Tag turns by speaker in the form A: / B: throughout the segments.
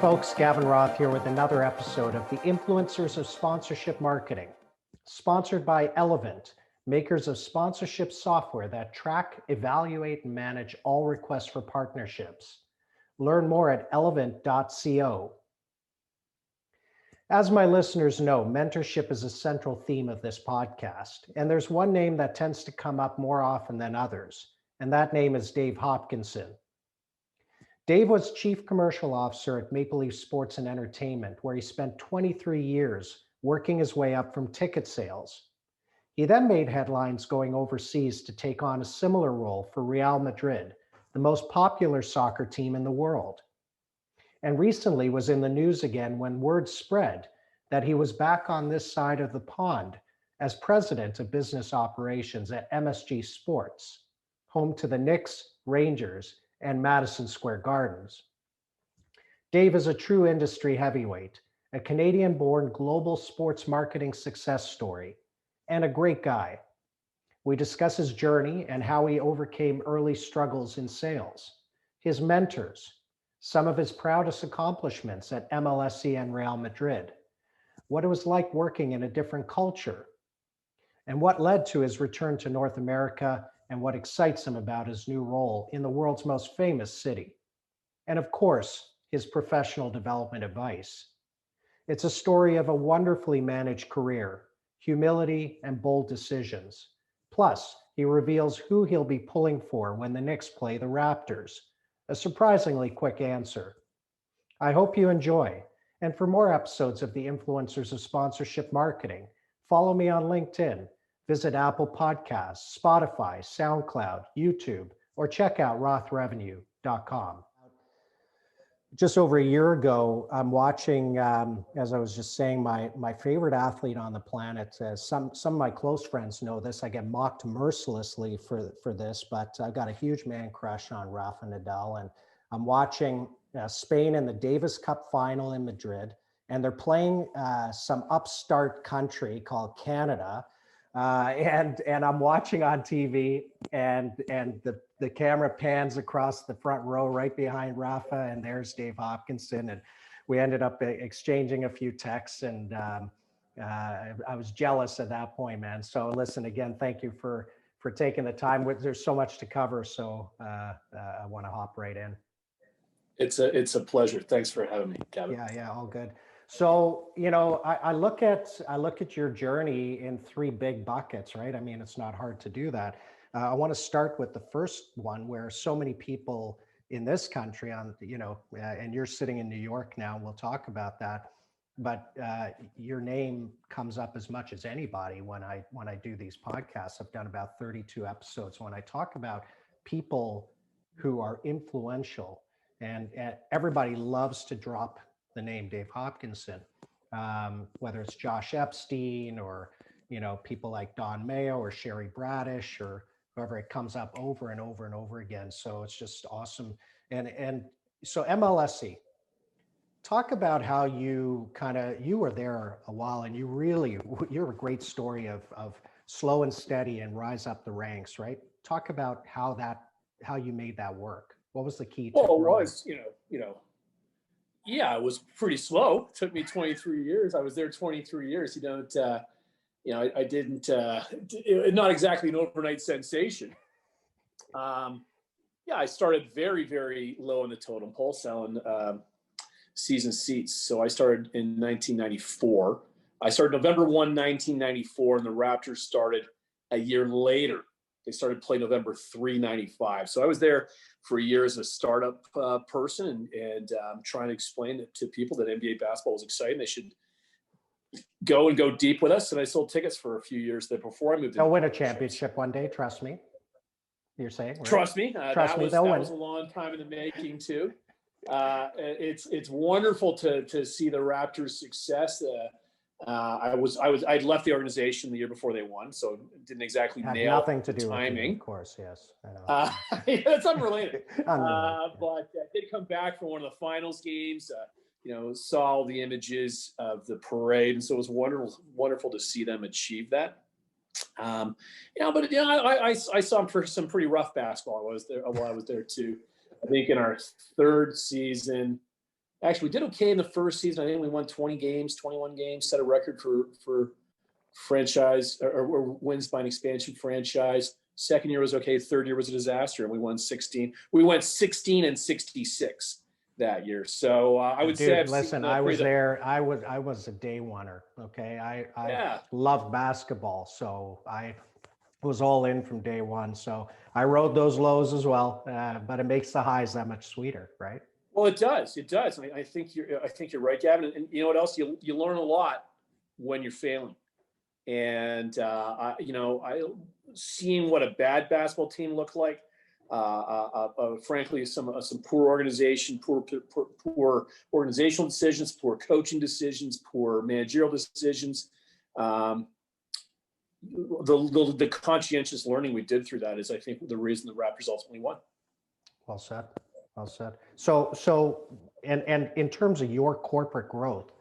A: folks, Gavin Roth here with another episode of the Influencers of Sponsorship Marketing, sponsored by Elevant, makers of sponsorship software that track, evaluate, and manage all requests for partnerships. Learn more at elevant.co. As my listeners know, mentorship is a central theme of this podcast, and there's one name that tends to come up more often than others, and that name is Dave Hopkinson. Dave was Chief Commercial Officer at Maple Leaf Sports and Entertainment, where he spent 23 years working his way up from ticket sales. He then made headlines going overseas to take on a similar role for Real Madrid, the most popular soccer team in the world. And recently was in the news again when word spread that he was back on this side of the pond as president of business operations at MSG Sports, home to the Knicks, Rangers, and Madison Square Gardens. Dave is a true industry heavyweight, a Canadian-born global sports marketing success story, and a great guy. We discuss his journey and how he overcame early struggles in sales, his mentors, some of his proudest accomplishments at MLSE and Real Madrid, what it was like working in a different culture, and what led to his return to North America and what excites him about his new role in the world's most famous city. And of course, his professional development advice. It's a story of a wonderfully managed career, humility, and bold decisions. Plus, he reveals who he'll be pulling for when the Knicks play the Raptors. A surprisingly quick answer. I hope you enjoy. And for more episodes of the Influencers of Sponsorship Marketing, follow me on LinkedIn. Visit Apple Podcasts, Spotify, SoundCloud, YouTube, or check out rothrevenue.com. Just over a year ago, I'm watching, as I was just saying, my favorite athlete on the planet. Some of my close friends know this. I get mocked mercilessly for this, but I've got a huge man crush on Rafa Nadal. And I'm watching Spain in the Davis Cup final in Madrid, and they're playing some upstart country called Canada. And I'm watching on TV, and the camera pans across the front row right behind Rafa, and there's Dave Hopkinson, and we ended up exchanging a few texts, and I was jealous at that point, man. So listen, again, thank you for taking the time. There's so much to cover, so I want to hop right in.
B: It's a pleasure. Thanks for having me, Gavin.
A: Yeah, all good. So, I look at your journey in three big buckets, right? I mean, it's not hard to do that. I want to start with the first one, where so many people in this country and you're sitting in New York now, and we'll talk about that, but your name comes up as much as anybody when I do these podcasts. I've done about 32 episodes when I talk about people who are influential, and everybody loves to drop the name Dave Hopkinson, whether it's Josh Epstein or people like Don Mayo or Sherry Bradish or whoever. It comes up over and over and over again. So it's just awesome. And so MLSE, talk about how you were there a while, and you're a great story of slow and steady and rise up the ranks, right? Talk about how you made that work. What was the key to
B: Well, it
A: growing?
B: was, yeah, it was pretty slow. It took me 23 years. I was there 23 years. I didn't, not exactly an overnight sensation. I started very, very low on the totem pole selling season seats. So I started in 1994. I started November 1, 1994, and the Raptors started a year later. They started playing November 3, 95. So I was there for a year as a startup person and trying to explain to people that NBA basketball was exciting. They should go deep with us. And I sold tickets for a few years there before I moved.
A: They'll win a championship one day. Trust me. You're saying? Right?
B: Trust me.
A: Trust me.
B: That was a long time in the making too. It's wonderful to see the Raptors' success. I'd left the organization the year before they won, so it didn't exactly nail
A: nothing to do
B: timing.
A: With you, of course, yes. I know.
B: It's unrelated. But I did come back from one of the finals games. Saw all the images of the parade, and so it was wonderful to see them achieve that. I saw some pretty rough basketball. I was there too. I think in our third season, Actually, we did okay in the first season. I think we won 20 games, 21 games, set a record for franchise or wins by an expansion franchise. Second year was okay. Third year was a disaster, and we won 16. We went 16-66 that year. So I would say,
A: listen, I was there. I was a day oneer. Okay, I loved basketball, so I was all in from day one. So I rode those lows as well, but it makes the highs that much sweeter, right?
B: Well, it does. It does. I think you're right, Gavin. And you know what else? You learn a lot when you're failing. And I seeing what a bad basketball team looked like. Frankly, some poor organization, poor organizational decisions, poor coaching decisions, poor managerial decisions. The conscientious learning we did through that is, I think, the reason the Raptors ultimately won.
A: Well said. Well said. So, and in terms of your corporate growth,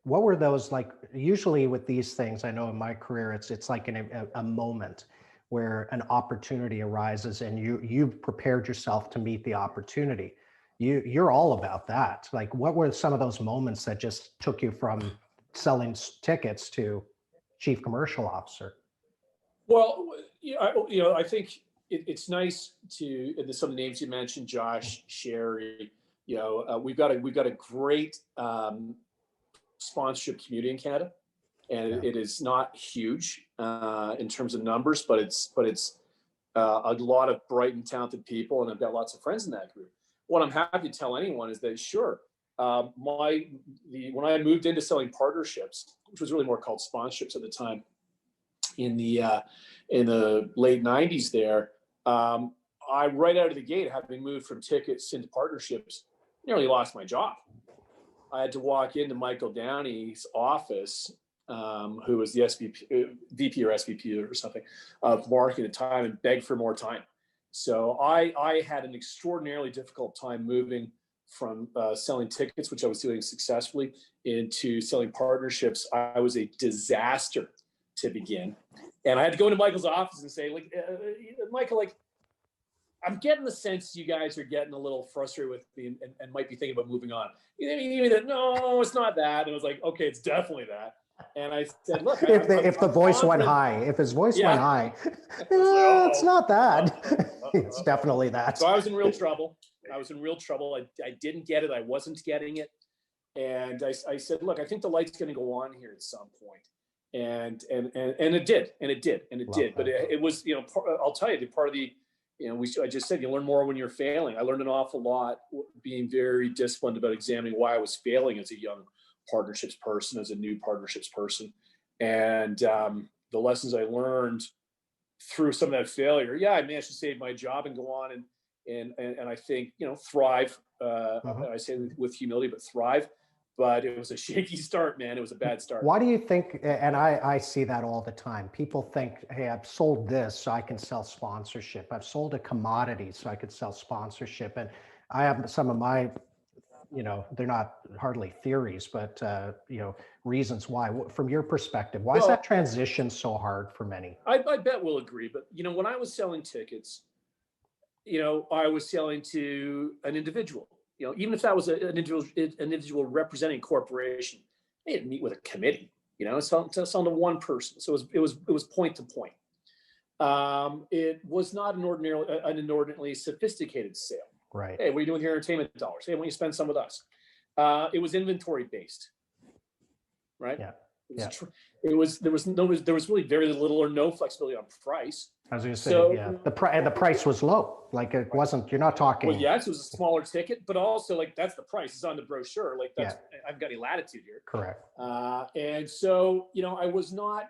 A: what were those like? Usually with these things, I know in my career, it's like a moment where an opportunity arises and you've prepared yourself to meet the opportunity. You're all about that. Like, what were some of those moments that just took you from selling tickets to chief commercial officer?
B: Well, I think it's nice to, and some of the names you mentioned, Josh, Sherry, we've got a great sponsorship community in Canada, and it is not huge in terms of numbers, but it's a lot of bright and talented people, and I've got lots of friends in that group. What I'm happy to tell anyone is that when I moved into selling partnerships, which was really more called sponsorships at the time, in the late 90s there, I right out of the gate, having moved from tickets into partnerships, nearly lost my job. I had to walk into Michael Downey's office, who was the VP or SVP or something of marketing at the time, and beg for more time. So I had an extraordinarily difficult time moving from selling tickets, which I was doing successfully, into selling partnerships. I was a disaster to begin. And I had to go into Michael's office and say, Michael, I'm getting the sense you guys are getting a little frustrated with me and might be thinking about moving on. No, it's not that. And I was like, okay, it's definitely that. And I said, look,
A: if the voice went high, if his voice went high, it's not that. It's definitely that.
B: So I was in real trouble. I didn't get it. I wasn't getting it. And I said, look, I think the light's going to go on here at some point. And it did. But it was, I'll tell you, part of the, I just said, you learn more when you're failing. I learned an awful lot being very disciplined about examining why I was failing as a young partnerships person, as a new partnerships person. And the lessons I learned through some of that failure, I managed to save my job and go on and I think, thrive. I say with humility, but thrive. But it was a shaky start, man. It was a bad start.
A: Why do you think, and I see that all the time, people think, hey, I've sold this so I can sell sponsorship. I've sold a commodity so I could sell sponsorship. And I have some of my, they're not hardly theories, but, reasons why. From your perspective, why is that transition so hard for many?
B: I bet we'll agree. But, when I was selling tickets, I was selling to an individual. Even if that was an individual representing a corporation, they didn't meet with a committee. It's on to one person, so it was point to point. It was not an inordinately sophisticated sale.
A: Right.
B: Hey, what are you doing with your entertainment dollars? Hey, why don't you spend some with us? It was inventory based, right?
A: Yeah.
B: There was really very little or no flexibility on price.
A: I was going to say, the price was low. Like it wasn't. You're not talking.
B: Well, yes, it was a smaller ticket, but also that's the price. It's on the brochure. I've got any latitude here.
A: Correct.
B: And so I was not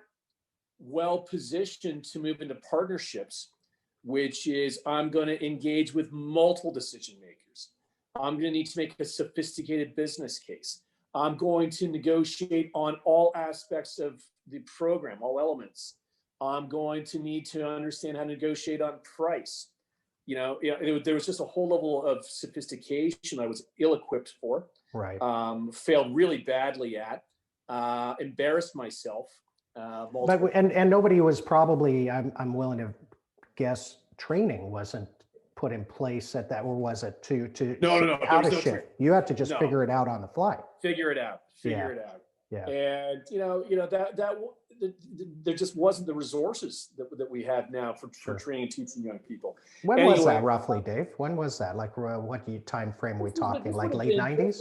B: well positioned to move into partnerships, which is I'm going to engage with multiple decision makers. I'm going to need to make a sophisticated business case. I'm going to negotiate on all aspects of the program, all elements. I'm going to need to understand how to negotiate on price. There was just a whole level of sophistication I was ill-equipped for.
A: Right.
B: Failed really badly at. Embarrassed myself.
A: But nobody was probably, I'm willing to guess, training wasn't put in place at that, or was it to
B: No.
A: how to ship? You had to just
B: No.
A: figure it out on the fly.
B: Figure it out.
A: Yeah.
B: And there just wasn't the resources that we have now for training and teaching young people.
A: When was that roughly, Dave? When was that? Like what time frame are we talking? Like late 90s?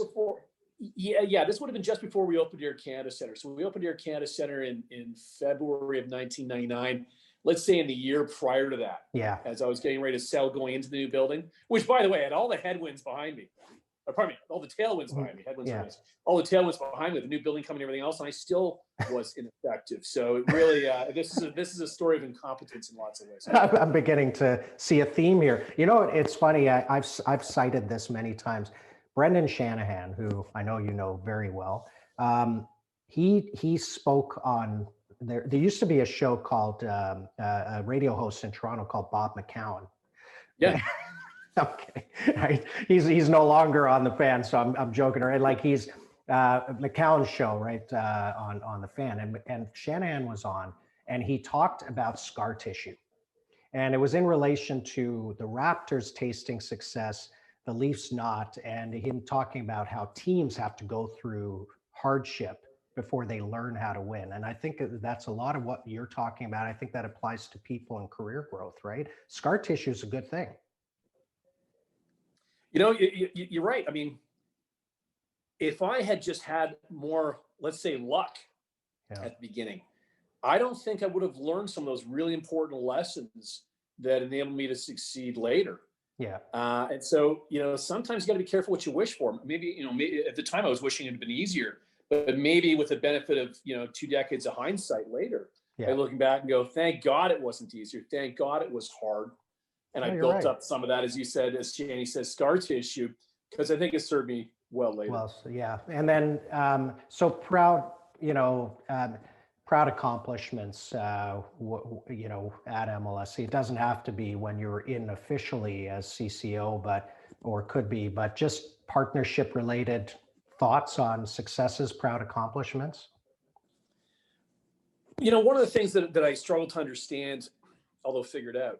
B: Yeah. This would have been just before we opened Air Canada Center. So we opened Air Canada Center in February of 1999. Let's say in the year prior to that.
A: Yeah.
B: As I was getting ready to sell going into the new building, which, by the way, had all the headwinds behind me. Pardon me, all the tailwinds behind me. All the tailwinds behind me, the new building coming and everything else, and I still was ineffective. So it really, this is a story of incompetence in lots of ways.
A: I'm beginning to see a theme here. You know, it's funny. I've cited this many times. Brendan Shanahan, who I know you know very well, he spoke on. There used to be a show called a radio host in Toronto called Bob McCown.
B: Yeah.
A: Okay. Right. He's no longer on the Fan, so I'm joking. Right. Like he's McCown's show, right, on the Fan, and Shanahan was on, and he talked about scar tissue, and it was in relation to the Raptors tasting success, the Leafs not, and him talking about how teams have to go through hardship before they learn how to win. And I think that's a lot of what you're talking about. I think that applies to people and career growth, right? Scar tissue is a good thing.
B: You know, you're right. I mean, if I had just had more, let's say, luck at the beginning, I don't think I would have learned some of those really important lessons that enabled me to succeed later.
A: Yeah.
B: And so, sometimes you got to be careful what you wish for. Maybe at the time I was wishing it had been easier, but maybe with the benefit of, 2 decades of hindsight later, I looking back and go, thank God it wasn't easier. Thank God it was hard. And I built up some of that, as you said, as Shani says, scar tissue, because I think it served me well later.
A: Well, yeah. And then, so proud, proud accomplishments, at MLSE. It doesn't have to be when you're in officially as CCO, or could be, but just partnership related thoughts on successes, proud accomplishments.
B: One of the things that I struggled to understand, although figured out,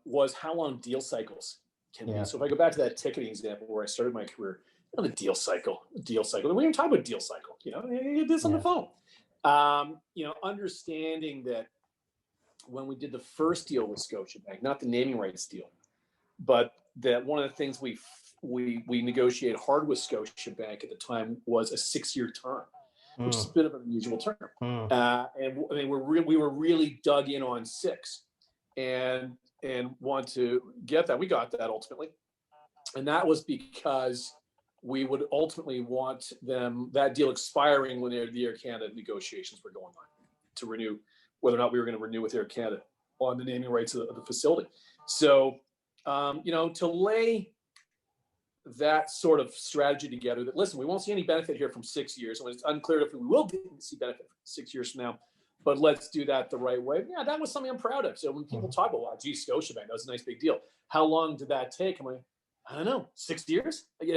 B: was how long deal cycles can be. So if I go back to that ticketing example where I started my career, the deal cycle. We even talk about deal cycle. You did this on the phone. Understanding that when we did the first deal with Scotiabank, not the naming rights deal, but that one of the things we negotiated hard with Scotiabank at the time was a 6-year term, which is a bit of an unusual term. And I mean, we were really dug in on 6 and want to get that. We got that ultimately. And that was because we would ultimately want that deal expiring when the Air Canada negotiations were going on to renew, whether or not we were going to renew with Air Canada on the naming rights of the facility. So, to lay that sort of strategy together, that listen, we won't see any benefit here from 6 years. And it's unclear if we will see benefit 6 years from now, but let's do that the right way. Yeah, that was something I'm proud of. So when people talk about, wow, gee, Scotiabank, that was a nice big deal. How long did that take? I'm like, I don't know, 6 years? You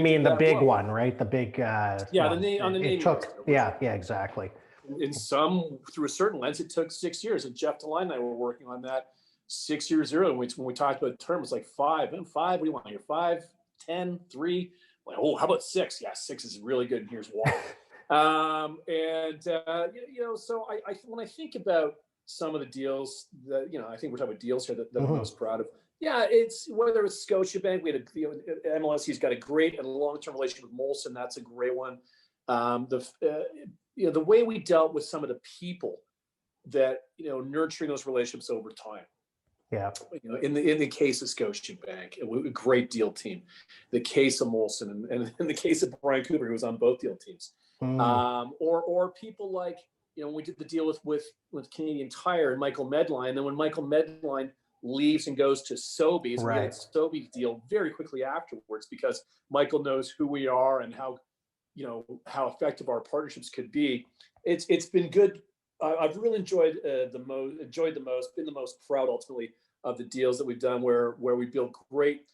A: mean the big one, right? The big.
B: The name.
A: Yeah, exactly.
B: In some, through a certain lens, it took 6 years. And Jeff DeLine and I were working on that 6 years earlier. When we talked about the term, it's like 5. And 5, what do you want here? 5, 10, 3? Like, oh, how about 6? Yeah, 6 is really good. And here's why. So I when I think about some of the deals that, I think we're talking about deals here that I'm most proud of. Yeah, it's whether it's Scotiabank, we had MLSE's got a great and long-term relationship with Molson. That's a great one. The way we dealt with some of the people that, nurturing those relationships over time.
A: Yeah.
B: In the case of Scotiabank, a great deal team. The case of Molson and in the case of Brian Cooper, who was on both deal teams. Or people like, when we did the deal with Canadian Tire and Michael Medline, and then when Michael Medline leaves and goes to Sobeys, we get a Sobeys deal very quickly afterwards because Michael knows who we are and how effective our partnerships could be. It's been good. I've really enjoyed the most, been the most proud ultimately of the deals that we've done where we build great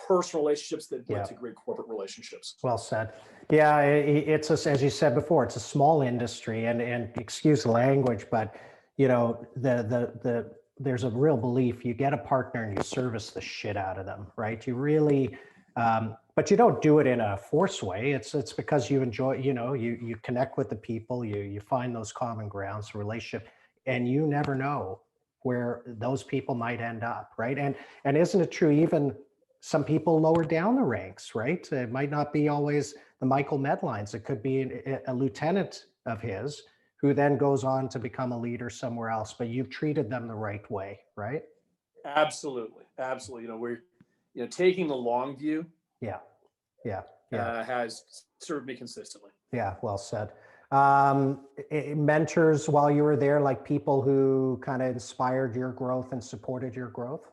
B: personal relationships that lead to great corporate relationships.
A: Well said. Yeah, it's as you said before, it's a small industry, and excuse the language, but the there's a real belief you get a partner and you service the shit out of them, right? You really, but you don't do it in a forced way. It's because you enjoy, you connect with the people, you find those common grounds, relationship, and you never know where those people might end up, right? And isn't it true, even some people lower down the ranks, right? It might not be always the Michael Medlines. It could be a lieutenant of his who then goes on to become a leader somewhere else, but you've treated them the right way, right?
B: Absolutely. We're, taking the long view.
A: Yeah.
B: Has served me consistently.
A: Yeah, well said. Mentors while you were there, like people who kind of inspired your growth and supported your growth?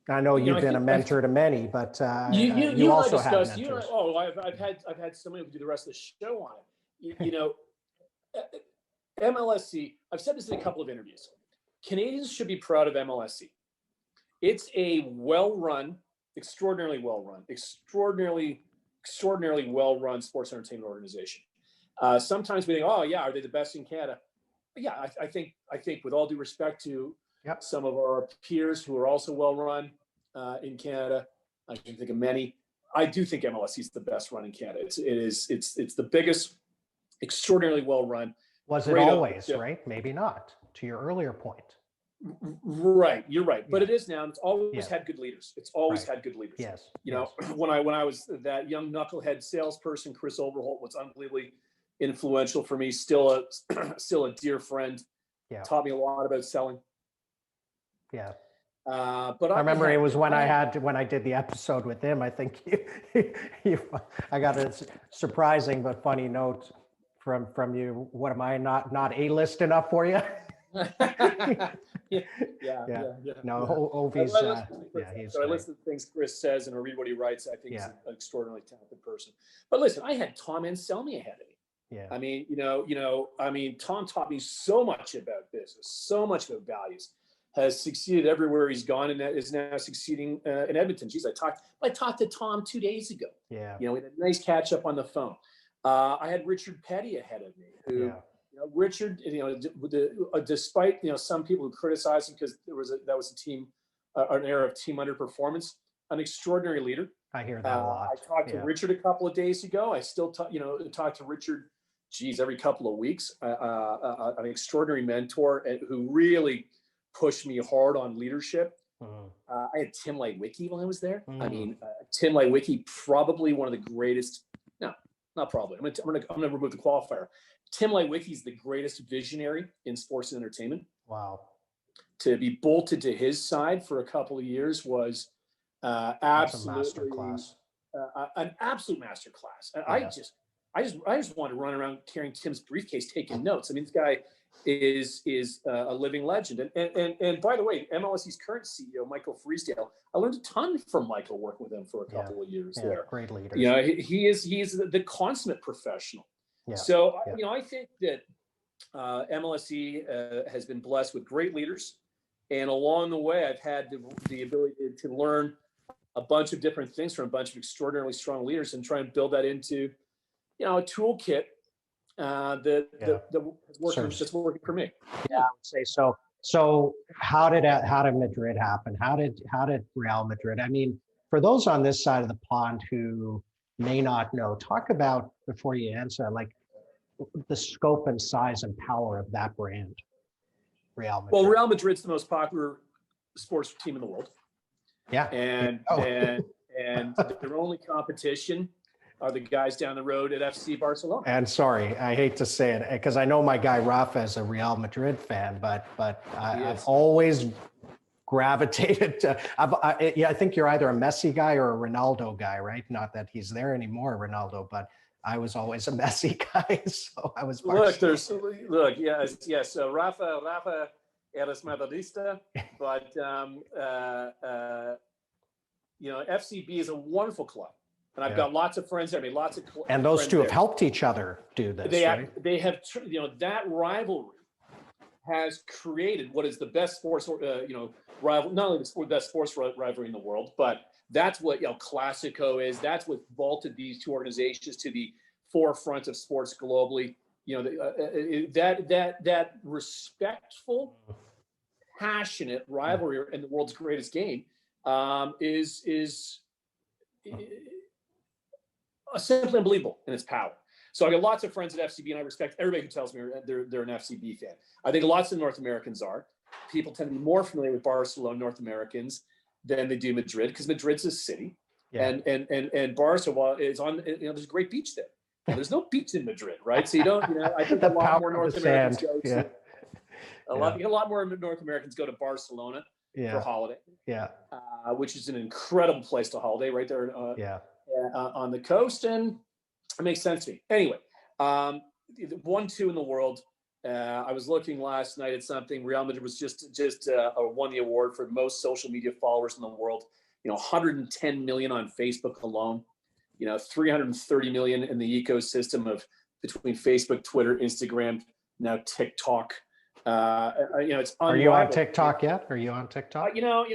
A: I know you've been a mentor to many, but you also have mentors.
B: I've had somebody who do the rest of the show on it. MLSE, I've said this in a couple of interviews. Canadians should be proud of MLSE. It's a well-run, extraordinarily well-run sports entertainment organization. Sometimes we think, oh yeah, are they the best in Canada? Yeah, I think with all due respect to some of our peers who are also well-run in Canada, I can think of many. I do think MLSE is the best run in Canada. It's the biggest, extraordinarily well-run.
A: Was it always, right? Maybe not, to your earlier point.
B: Right, you're right, but it is now. And it's always had good leaders. It's always had good leaders.
A: Yes.
B: When I was that young knucklehead salesperson, Chris Overholt was unbelievably influential for me. Still a dear friend. Yeah. Taught me a lot about selling.
A: Yeah.
B: But
A: I remember it was when I did the episode with him. I think I got a surprising but funny note from you. What am I not A-list enough for you?
B: Yeah.
A: No, Ovi's.
B: So I listen to things Chris says and I read what he writes. I think he's an extraordinarily talented person. But listen, I had Tom Anselmi ahead of me.
A: Yeah.
B: I mean, Tom taught me so much about business, so much about values. Has succeeded everywhere he's gone, and is now succeeding in Edmonton. Geez, I talked to Tom 2 days ago.
A: Yeah.
B: We had a nice catch up on the phone. I had Richard Petty ahead of me, who. Richard, despite some people who criticize him because that was a team, an era of team underperformance, an extraordinary leader.
A: I hear that a lot.
B: I talked to Richard a couple of days ago. I still talk to Richard, every couple of weeks. An extraordinary mentor who really pushed me hard on leadership. I had Tim Lewicki when I was there. I mean, Tim Lewicki, probably one of the greatest. No, not probably. I'm gonna remove the qualifier. Tim Lewicki is the greatest visionary in sports and entertainment.
A: Wow.
B: To be bolted to his side for a couple of years was absolutely an absolute masterclass. And I just want to run around carrying Tim's briefcase, taking notes. I mean, this guy is a living legend. And by the way, MLSE's current CEO, Michael Freesdale, I learned a ton from Michael working with him for a couple of years there.
A: Great leader.
B: He's the consummate professional. Yeah. So, I think that MLSE has been blessed with great leaders. And along the way, I've had the ability to learn a bunch of different things from a bunch of extraordinarily strong leaders and try and build that into, a toolkit that's working for me.
A: Yeah, I would say so. So how did Madrid happen? How did Real Madrid? I mean, for those on this side of the pond who may not know, talk about, before you answer, like the scope and size and power of that brand, Real Madrid.
B: Well, Real Madrid's the most popular sports team in the world.
A: Yeah.
B: And their only competition are the guys down the road at FC Barcelona.
A: And sorry, I hate to say it, because I know my guy Rafa is a Real Madrid fan, but I've always gravitated to. I think you're either a Messi guy or a Ronaldo guy, right? Not that he's there anymore, Ronaldo, but I was always a Messi guy, so I was.
B: Yes. So Rafa eres Madridista, but FCB is a wonderful club. And I've got lots of friends there. I mean, lots of
A: and those two have helped each other do this.
B: They have that rivalry has created what is the best sports rival. Not only the best sports rivalry in the world, but that's what Classico is. That's what vaulted these two organizations to the forefront of sports globally. That respectful passionate rivalry in the world's greatest game is simply unbelievable in its power. So I got lots of friends at FCB, and I respect everybody who tells me they're an FCB fan. I think lots of North Americans are. People tend to be more familiar with Barcelona, North Americans, than they do Madrid, because Madrid's a city, and Barcelona is on. There's a great beach there. Now, there's no beach in Madrid, right? So you don't. I think a lot more North Americans go to. A lot more North Americans go to Barcelona for holiday. Which is an incredible place to holiday, right there. On the coast, and it makes sense to me. Anyway, 1-2 in the world. I was looking last night at something. Real Madrid was just won the award for most social media followers in the world. 110 million on Facebook alone. 330 million in the ecosystem of between Facebook, Twitter, Instagram, now TikTok. It's unrivaled.
A: Are you on TikTok yet? Are you on TikTok?
B: No.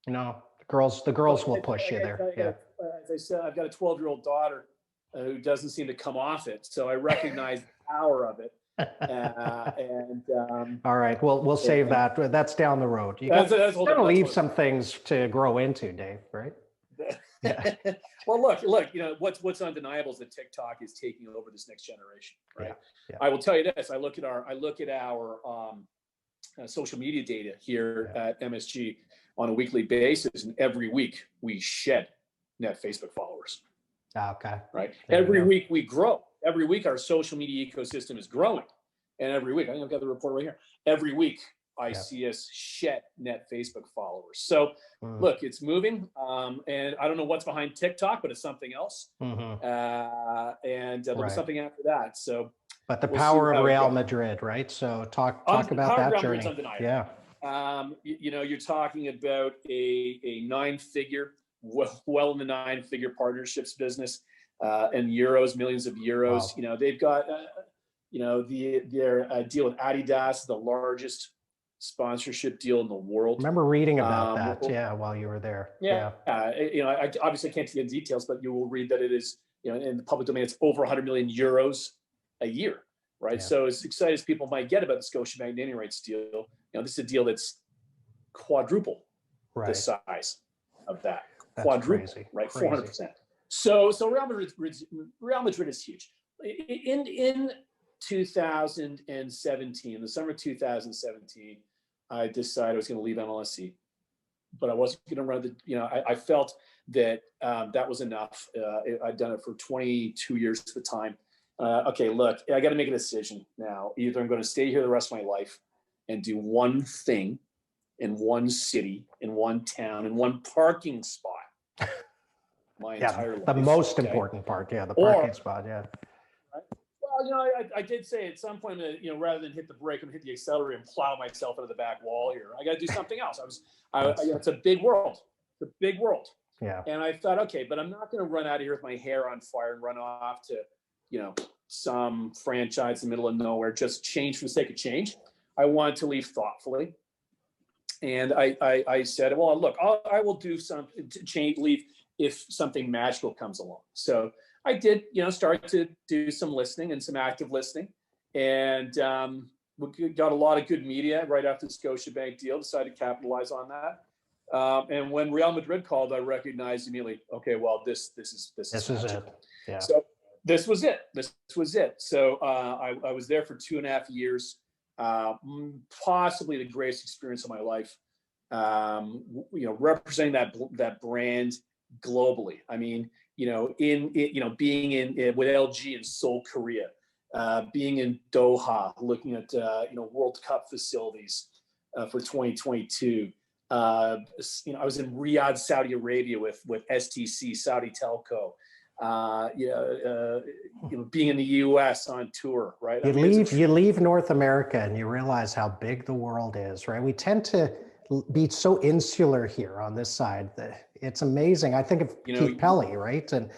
A: No, the girls will push you there.
B: As I said, I've got a 12-year-old daughter who doesn't seem to come off it, so I recognize the power of it.
A: All right, we'll save that. That's down the road. You got to leave some things to grow into, Dave. Right?
B: Well, look. What's undeniable is that TikTok is taking over this next generation. Right. I will tell you this. I look at our social media data here at MSG on a weekly basis, and every week we shed net Facebook followers.
A: Okay.
B: Right. Every week we grow. Every week our social media ecosystem is growing, and every week I've got the report right here. Every week I see us shed net Facebook followers. So look, it's moving, and I don't know what's behind TikTok, but it's something else, and there'll be something after that. So,
A: but the power of Real Madrid, right? So talk about that journey. Yeah.
B: You're talking about a 9-figure, well in the 9-figure partnerships business, and millions of euros. Wow. They've got, their deal with Adidas, the largest sponsorship deal in the world.
A: I remember reading about that, while you were there.
B: I obviously can't get into details, but you will read that it is, in the public domain, it's over 100 million euros a year, right? So as excited as people might get about the Scotiabank naming rights deal, this is a deal that's quadruple the size of that.
A: That's
B: quadruple,
A: crazy.
B: Right? 400%. So Real Madrid is huge. In 2017, the summer of 2017, I decided I was going to leave MLSE, but I wasn't going to run the. I felt that that was enough. I'd done it for 22 years at the time. Okay, look, I got to make a decision now. Either I'm going to stay here the rest of my life and do one thing in one city, in one town, in one parking spot. My entire life.
A: The most important part, the parking spot,
B: Well, I did say at some point that, rather than hit the brake and hit the accelerator and plow myself into the back wall here, I got to do something else. It's a big world. It's a big world.
A: Yeah.
B: And I thought, okay, but I'm not going to run out of here with my hair on fire and run off to, some franchise in the middle of nowhere, just change for the sake of change. I wanted to leave thoughtfully. And I said, well, look, I will do something to leave if something magical comes along. So I did, start to do some listening and some active listening, and we got a lot of good media right after the Scotiabank deal. Decided to capitalize on that, and when Real Madrid called, I recognized immediately. Okay, well, this is
A: it. Yeah.
B: So this was it. So I was there for 2.5 years, possibly the greatest experience of my life. Representing that brand globally. I mean, being in with LG in Seoul, Korea, being in Doha, looking at World Cup facilities for 2022. I was in Riyadh, Saudi Arabia with STC, Saudi Telco. Being in the U.S. on tour, right?
A: You leave North America and you realize how big the world is, right? We tend to be so insular here on this side. It's amazing. I think of Keith Pelly, right? And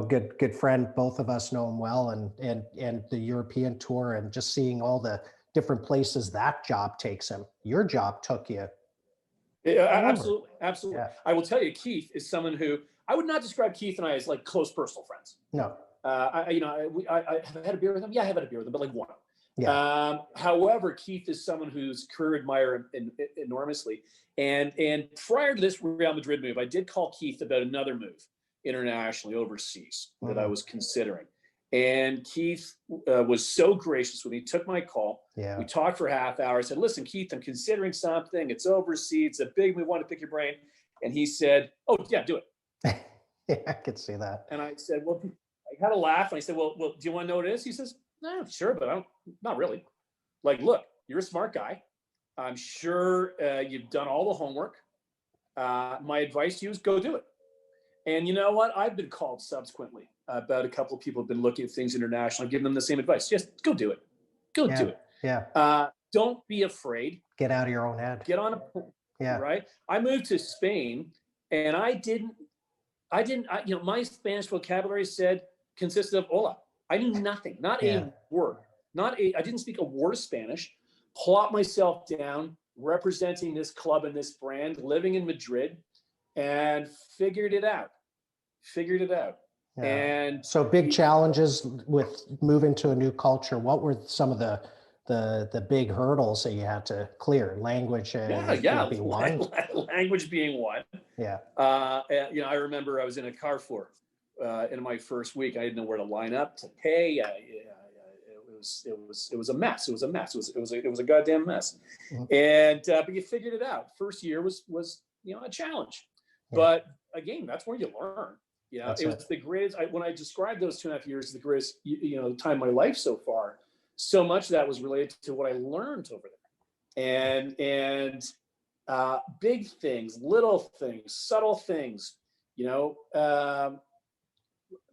A: good friend. Both of us know him well, and the European tour, and just seeing all the different places that job takes him. Your job took you.
B: Yeah, absolutely.
A: Yeah.
B: I will tell you, Keith is someone who I would not describe Keith and I as like close personal friends.
A: No.
B: I have had a beer with him. Yeah, I have had a beer with him, but like one. However, Keith is someone whose career I admire enormously. And prior to this Real Madrid move, I did call Keith about another move internationally overseas that I was considering. And Keith was so gracious with me, took my call.
A: Yeah.
B: We talked for a half hour. I said, listen, Keith, I'm considering something. It's overseas. It's a big move. I want to pick your brain. And he said, oh, yeah, do it.
A: Yeah, I could see that.
B: And I said, well, I had a laugh. And I said, well, do you want to know what it is? He says, no, sure, but not really. Like, look, you're a smart guy. I'm sure you've done all the homework. My advice to you is go do it. And you know what? I've been called subsequently about a couple of people have been looking at things internationally, giving them the same advice. Just go do it. Go do it.
A: Yeah.
B: Don't be afraid.
A: Get out of your own head.
B: Get on a plane. Yeah. Right. I moved to Spain, and I my Spanish vocabulary consisted of hola. I knew nothing, not a word, I didn't speak a word of Spanish. Plot myself down, representing this club and this brand, living in Madrid, and figured it out. Yeah. And
A: so big challenges with moving to a new culture. What were some of the big hurdles that you had to clear? Language be one.
B: Language being one.
A: Yeah.
B: I remember I was in a Carrefour in my first week. I didn't know where to line up to pay. It was a mess. It was a goddamn mess. Mm-hmm. And but you figured it out. First year was a challenge. Yeah. But again, that's where you learn. It was the greatest. When I described those 2.5 years, the greatest time of my life so far. So much of that was related to what I learned over there, and big things, little things, subtle things.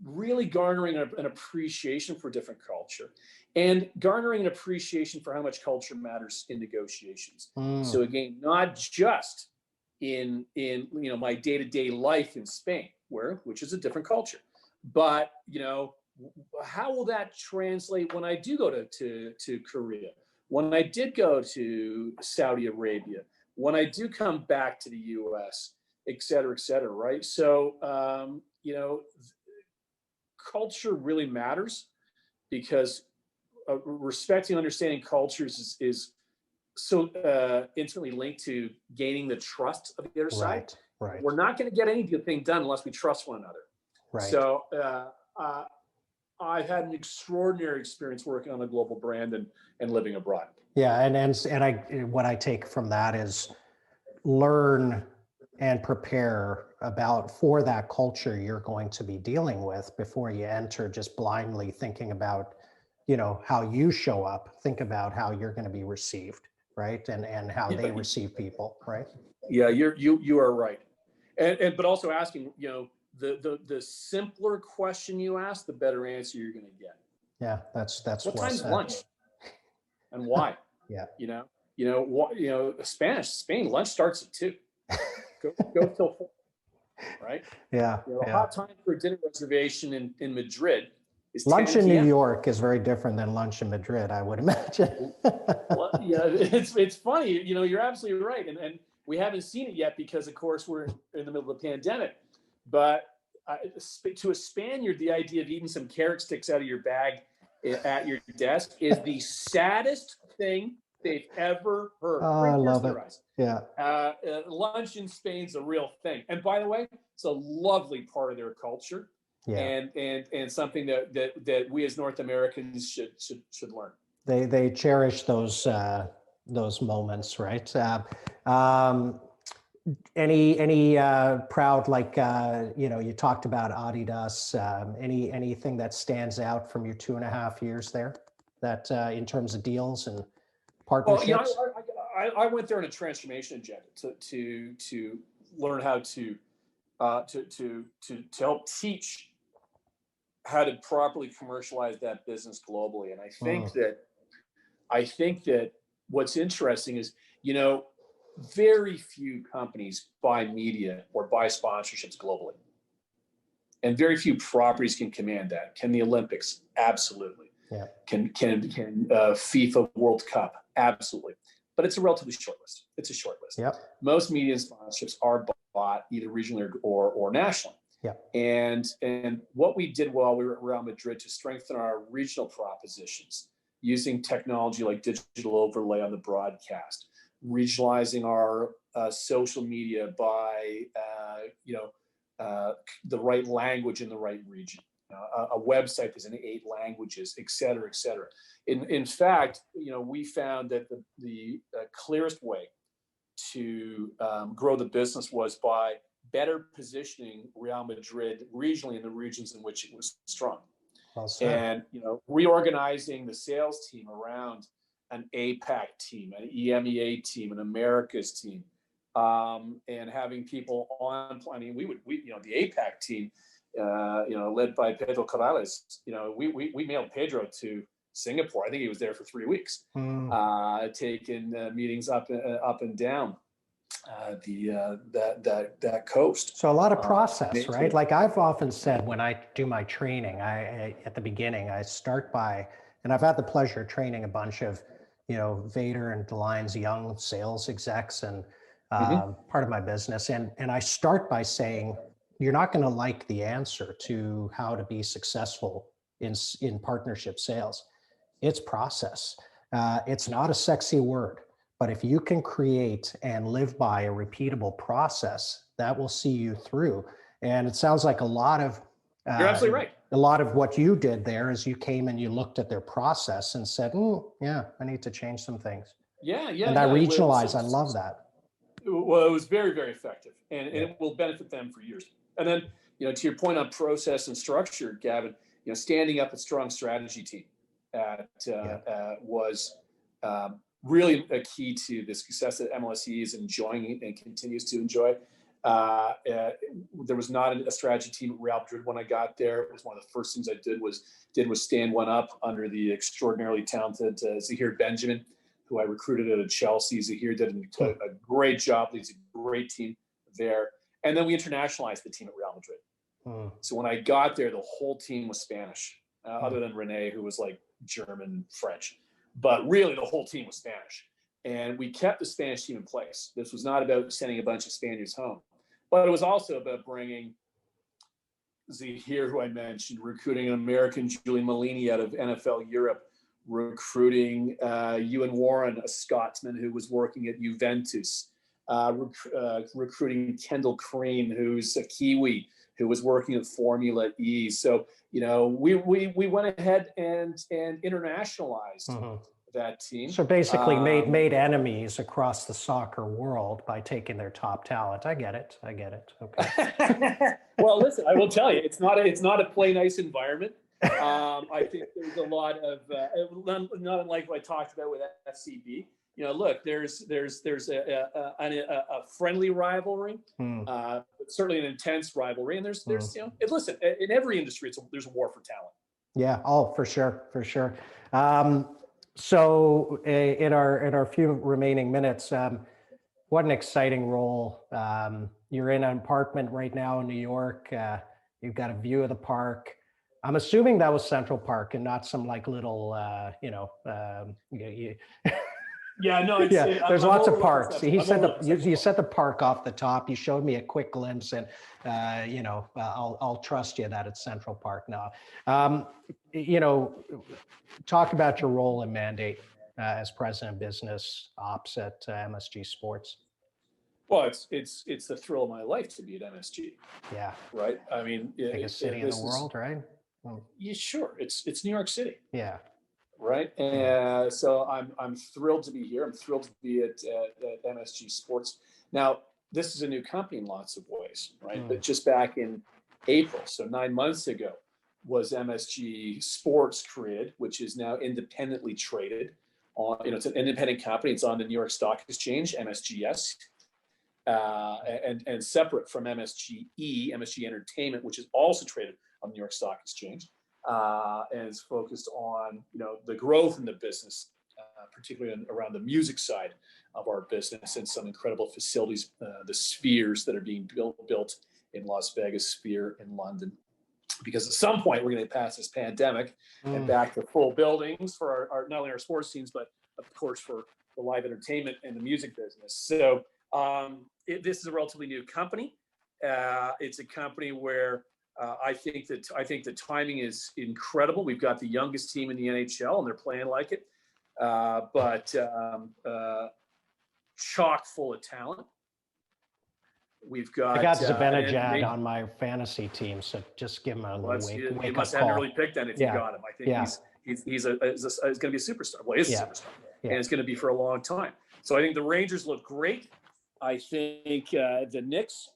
B: Really garnering an appreciation for different culture, and garnering an appreciation for how much culture matters in negotiations. So again, not just in my day-to-day life in Spain, which is a different culture, but how will that translate when I do go to Korea, when I did go to Saudi Arabia, when I do come back to the US, et cetera, right? So culture really matters, because respecting and understanding cultures is so intimately linked to gaining the trust of the other side.
A: Right.
B: We're not going to get anything done unless we trust one another. Right. So I had an extraordinary experience working on a global brand and living abroad.
A: Yeah, and what I take from that is learn and prepare for that culture you're going to be dealing with before you enter just blindly thinking about, how you show up. Think about how you're going to be received, right? And how they receive people, right?
B: Yeah, you are right. And but also asking, the simpler question you ask, the better answer you're going to get.
A: Yeah, that's
B: what time's lunch, and why?
A: Yeah,
B: Spain lunch starts at 2. Go till 4. Right?
A: Yeah.
B: Hot time for a dinner reservation in Madrid is
A: lunch in New York is very different than lunch in Madrid, I would imagine.
B: Well, yeah, it's funny. You're absolutely right, and we haven't seen it yet because, of course, we're in the middle of the pandemic. But to a Spaniard, the idea of eating some carrot sticks out of your bag at your desk is the saddest thing they've ever heard.
A: Oh, I love it. Yeah.
B: Lunch in Spain's a real thing. And by the way, it's a lovely part of their culture. Yeah. And something that we as North Americans should learn.
A: They cherish those moments, right? Any proud, you talked about Adidas, anything that stands out from your 2.5 years there that in terms of deals and partnerships?
B: Well, I went there on a transformation agenda to learn how to help teach how to properly commercialize that business globally. And I think that what's interesting is, very few companies buy media or buy sponsorships globally. And very few properties can command that. Can the Olympics? Absolutely.
A: Yeah.
B: Can FIFA World Cup? Absolutely. But it's a relatively short list. It's a short list.
A: Yep.
B: Most media sponsorships are bought either regionally or nationally.
A: Yeah.
B: And what we did while we were at Real Madrid to strengthen our regional propositions using technology like digital overlay on the broadcast, regionalizing our social media by, the right language in the right region. A website is in 8 languages, et cetera, et cetera. In fact, we found that the clearest way to grow the business was by better positioning Real Madrid regionally in the regions in which it was strong.
A: Well said.
B: And reorganizing the sales team around an APAC team, an EMEA team, an Americas team, and having people on. I mean, the APAC team, led by Pedro Corrales. We mailed Pedro to Singapore. I think he was there for 3 weeks, taking meetings up and down that coast.
A: So a lot of process, right? Like I've often said when I do my training, I at the beginning I start by, and I've had the pleasure of training a bunch of, Vader and DeLine's young sales execs and part of my business, and I start by saying, you're not going to like the answer to how to be successful in partnership sales. It's process. It's not a sexy word, but if you can create and live by a repeatable process, that will see you through. And it sounds like a lot of
B: you're absolutely right.
A: A lot of what you did there is you came and you looked at their process and said, yeah, I need to change some things.
B: Yeah.
A: And I regionalize. I love that.
B: Well, it was very, very effective, and it will benefit them for years. And then, to your point on process and structure, Gavin, standing up a strong strategy team was really a key to the success that MLSE is enjoying and continues to enjoy. There was not a strategy team at Real Madrid when I got there. It was one of the first things I did was stand one up under the extraordinarily talented Zahir Benjamin, who I recruited out of Chelsea. Zahir did a great job. He's a great team there. And then we internationalized the team at Real Madrid. So when I got there, the whole team was Spanish, other than Rene, who was like German, French. But really, the whole team was Spanish. And we kept the Spanish team in place. This was not about sending a bunch of Spaniards home, but it was also about bringing Zahir, who I mentioned, recruiting an American, Julian Malini, out of NFL Europe, recruiting Ewan Warren, a Scotsman who was working at Juventus, recruiting Kendall Crane, who's a Kiwi, who was working at Formula E. So, we went ahead and internationalized that team.
A: So basically made enemies across the soccer world by taking their top talent. I get it. Okay.
B: Well, listen, I will tell you, it's not a play nice environment. I think there's a lot of not unlike what I talked about with FCB. Look, there's a friendly rivalry, but certainly an intense rivalry, and there's listen, in every industry, there's a war for talent.
A: Yeah. Oh, for sure. So in our few remaining minutes, what an exciting role. You're in an apartment right now in New York. You've got a view of the park. I'm assuming that was Central Park and not some like little,
B: Yeah, no.
A: There's lots of parks. You set the park off the top. You showed me a quick glimpse, and I'll trust you that it's Central Park now. Talk about your role and mandate as president of business ops at MSG Sports.
B: Well, it's the thrill of my life to be at MSG.
A: Yeah.
B: Right. I mean,
A: biggest city in the world, right?
B: Yeah, sure. It's New York City.
A: Yeah.
B: Right. And so I'm thrilled to be here. I'm thrilled to be at MSG Sports. Now, this is a new company in lots of ways, right? But just back in April, so 9 months ago, was MSG Sports created, which is now independently traded on, it's an independent company. It's on the New York Stock Exchange, MSGS, and separate from MSGE, MSG Entertainment, which is also traded on the New York Stock Exchange. And is focused on the growth in the business, particularly around the music side of our business, and some incredible facilities, the Spheres that are being built in Las Vegas, Sphere in London. Because at some point we're going to pass this pandemic and back to full buildings for our not only our sports teams, but of course for the live entertainment and the music business. So this is a relatively new company. It's a company where I think the timing is incredible. We've got the youngest team in the NHL, and they're playing like it, but chock full of talent. We've got.
A: I got Zibanejad on my fantasy team, so just give him a little wake
B: you must
A: up
B: have
A: call.
B: really picked then if you got him. I think he's going to be a superstar. Well, he's a superstar, and it's going to be for a long time. So I think the Rangers look great. I think the Knicks,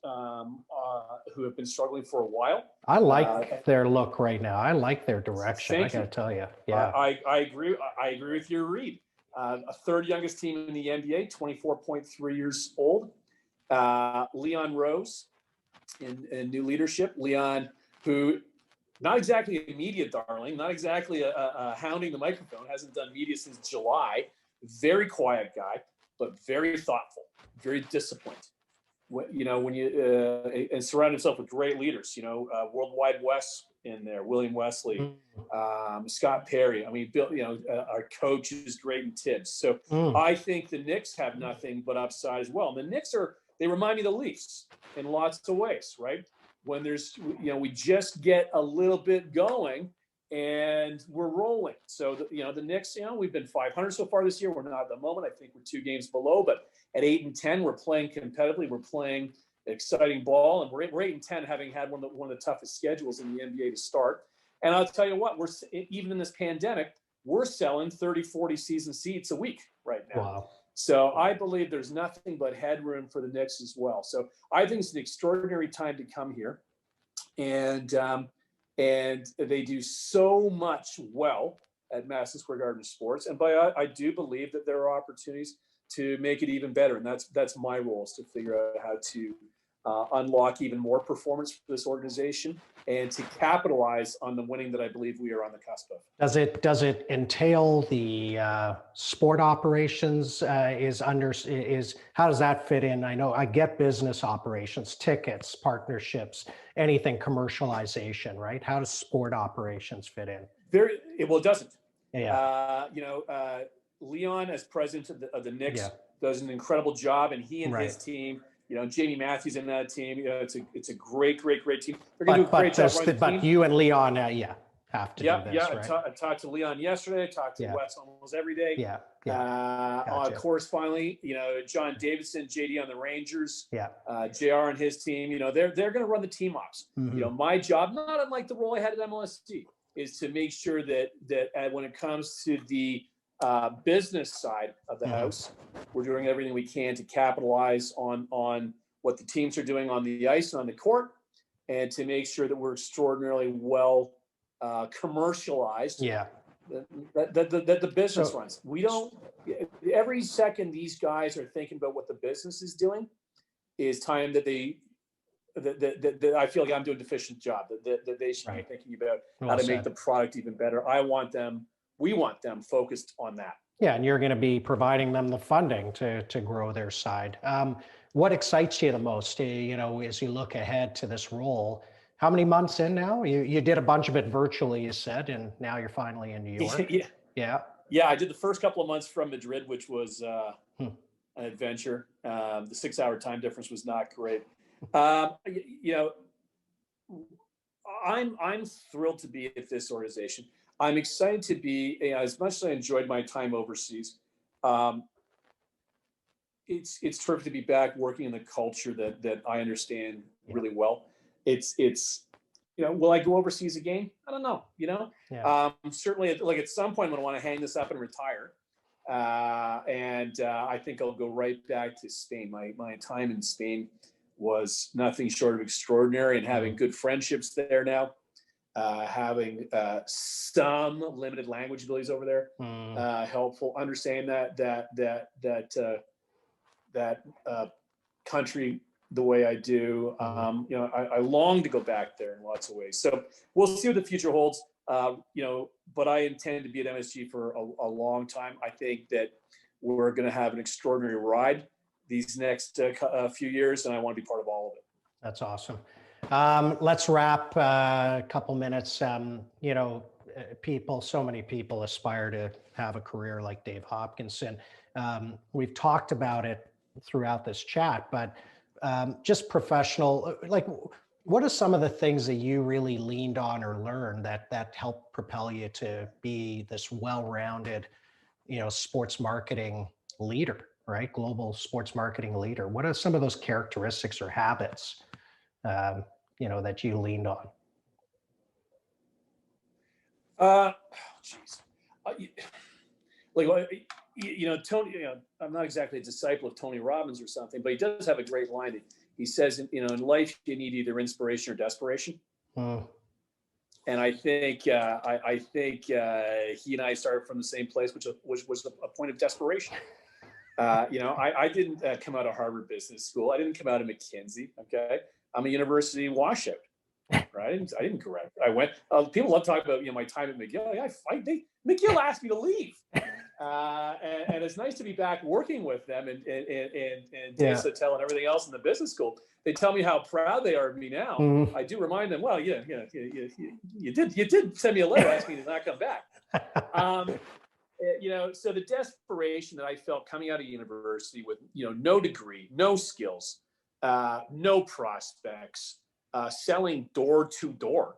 B: who have been struggling for a while.
A: I like their look right now. I like their direction. I got to tell you. Yeah,
B: I agree. I agree with your read. A third youngest team in the NBA, 24.3 years old. Leon Rose in new leadership. Leon, who not exactly a media darling, not exactly a hounding the microphone, hasn't done media since July. Very quiet guy, but very thoughtful, very disciplined. When you and surround himself with great leaders, Worldwide Wes in there, William Wesley, Scott Perry. I mean, Bill, our coach is great in Tibbs. So I think the Knicks have nothing but upside as well. And the Knicks they remind me of the Leafs in lots of ways, right? When there's, we just get a little bit going and we're rolling. So, the Knicks, we've been 500 so far this year. We're not at the moment. I think we're 2 games below, but at 8-10, we're playing competitively. We're playing exciting ball, and we're 8-10, having had one of the toughest schedules in the NBA to start. And I'll tell you what, even in this pandemic, we're selling 30, 40 season seats a week right now.
A: Wow.
B: So I believe there's nothing but headroom for the Knicks as well. So I think it's an extraordinary time to come here, and they do so much well at Madison Square Gardens Sports. And I do believe that there are opportunities to make it even better, and that's my role, is to figure out how to unlock even more performance for this organization and to capitalize on the winning that I believe we are on the cusp of.
A: Does it entail the sport operations? How does that fit in? I know I get business operations, tickets, partnerships, anything commercialization, right? How does sport operations fit in?
B: It doesn't.
A: Yeah.
B: Leon, as president of the Knicks, does an incredible job, and he and his team. Jamie Matthews in that team. It's a great team. They're going to do a great job running the team.
A: But you and Leon, have to do this, right?
B: I talked to Leon yesterday. I talked to Wes almost every day.
A: Gotcha.
B: Of course, finally, John Davidson, JD on the Rangers. JR and his team. They're going to run the team ops.
A: Mm-hmm.
B: My job, not unlike the role I had at MLSE, is to make sure that when it comes to the business side of the house, we're doing everything we can to capitalize on what the teams are doing on the ice and on the court, and to make sure that we're extraordinarily well commercialized. That the business runs. We don't. Every second these guys are thinking about what the business is doing is time that I feel like I'm doing a deficient job. That they should be thinking about how to make the product even better. We want them focused on that.
A: Yeah, and you're going to be providing them the funding to grow their side. What excites you the most, as you look ahead to this role? How many months in now? You did a bunch of it virtually, you said, and now you're finally in New York.
B: Yeah, I did the first couple of months from Madrid, which was an adventure. The 6-hour time difference was not great. I'm thrilled to be at this organization. I'm excited to be, as much as I enjoyed my time overseas, it's terrific to be back working in the culture that I understand really well. It's will I go overseas again? I don't know, certainly at some point I'm gonna want to hang this up and retire. I think I'll go right back to Spain. My time in Spain was nothing short of extraordinary, and having good friendships there now. Having some limited language abilities over there, helpful. Understanding that country the way I do. I long to go back there in lots of ways. So we'll see what the future holds. But I intend to be at MSG for a long time. I think that we're going to have an extraordinary ride these next few years, and I want to be part of all of it.
A: That's awesome. Let's wrap a couple minutes. So many people aspire to have a career like Dave Hopkinson. We've talked about it throughout this chat, but just professional, like What are some of the things that you really leaned on or learned that helped propel you to be this well-rounded, sports marketing leader, right? Global sports marketing leader. What are some of those characteristics or habits, that you leaned on?
B: Geez. Like, Tony, I'm not exactly a disciple of Tony Robbins or something, but he does have a great line. He says, in life, you need either inspiration or desperation. And I think, he and I started from the same place, which was a point of desperation. I didn't come out of Harvard Business School. I didn't come out of McKinsey. Okay. I'm a university washout. Right. I didn't correct. I went. People love talking about my time at McGill. McGill asked me to leave, and it's nice to be back working with them and Dave's Hotel and everything else in the business school. They tell me how proud they are of me now. I do remind them. Well, you did send me a letter asking me to not come back. So the desperation that I felt coming out of university with no degree, no skills, no prospects. Selling door to door.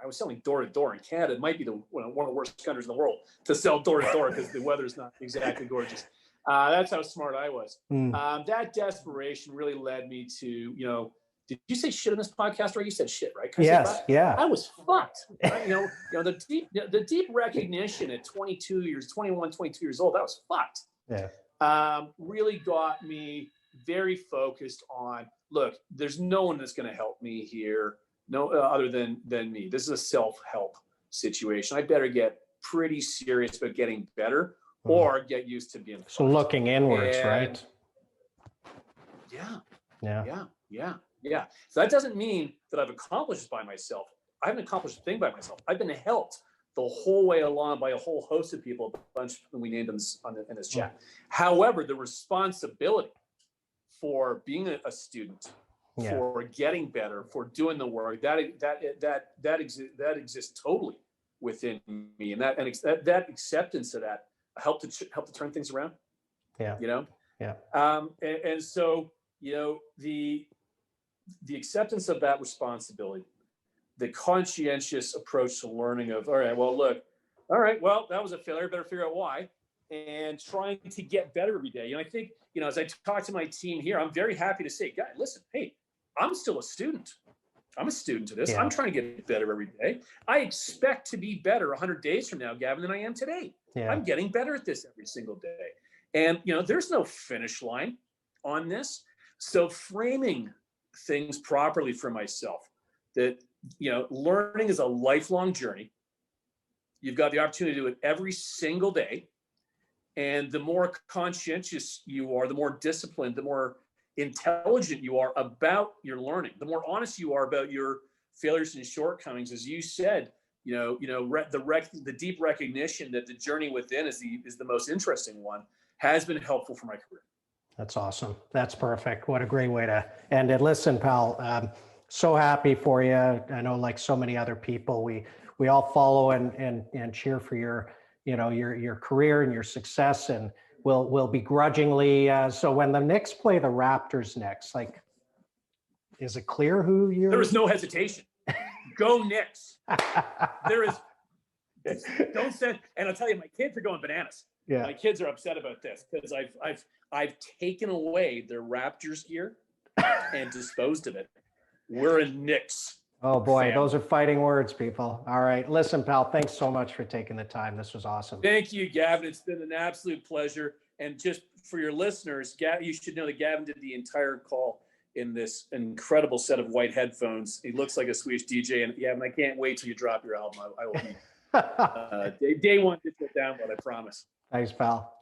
B: I was selling door to door in Canada. It might be one of the worst countries in the world to sell door to door because the weather's not exactly gorgeous. That's how smart I was. That desperation really led me to, did you say shit on this podcast, or you said shit, right?
A: Yes, yeah.
B: I was fucked. Right? The deep recognition at 21, 22 years old, I was fucked.
A: Yeah.
B: Really got me very focused on, look, there's no one that's going to help me here, other than me. This is a self-help situation. I better get pretty serious about getting better or get used to being first.
A: So looking inwards, right?
B: Yeah. So that doesn't mean that I've accomplished by myself. I haven't accomplished a thing by myself. I've been helped the whole way along by a whole host of people, a bunch we named in this chat. However, the responsibility for being a student, for getting better, for doing the work, that exists totally within me, and that acceptance of that helped to turn things around. And so the acceptance of that responsibility, the conscientious approach to learning of, all right, well, that was a failure. Better figure out why. And trying to get better every day. I think, as I talk to my team here, I'm very happy to say, guys, listen, hey, I'm still a student. I'm a student to this. I'm trying to get better every day. I expect to be better 100 days from now, Gavin, than I am today. I'm getting better at this every single day. And, there's no finish line on this. So framing things properly for myself, that, learning is a lifelong journey. You've got the opportunity to do it every single day. And the more conscientious you are, the more disciplined, the more intelligent you are about your learning, the more honest you are about your failures and shortcomings. As you said, the deep recognition that the journey within is the most interesting one has been helpful for my career.
A: That's awesome. That's perfect. What a great way to end it. Listen, pal, so happy for you. I know, like so many other people, we all follow and cheer for your career and your success, and we'll begrudgingly. So when the Knicks play the Raptors next, is it clear who you're?
B: There is no hesitation. Go Knicks. There is. Don't send. And I'll tell you, my kids are going bananas.
A: Yeah.
B: My kids are upset about this because I've taken away their Raptors gear and disposed of it. We're in Knicks.
A: Oh boy, those are fighting words, people. All right. Listen, pal, thanks so much for taking the time. This was awesome.
B: Thank you, Gavin. It's been an absolute pleasure. And just for your listeners, you should know that Gavin did the entire call in this incredible set of white headphones. He looks like a Swedish DJ. And Gavin, I can't wait till you drop your album. I will be day one to get down, but I promise.
A: Thanks, pal.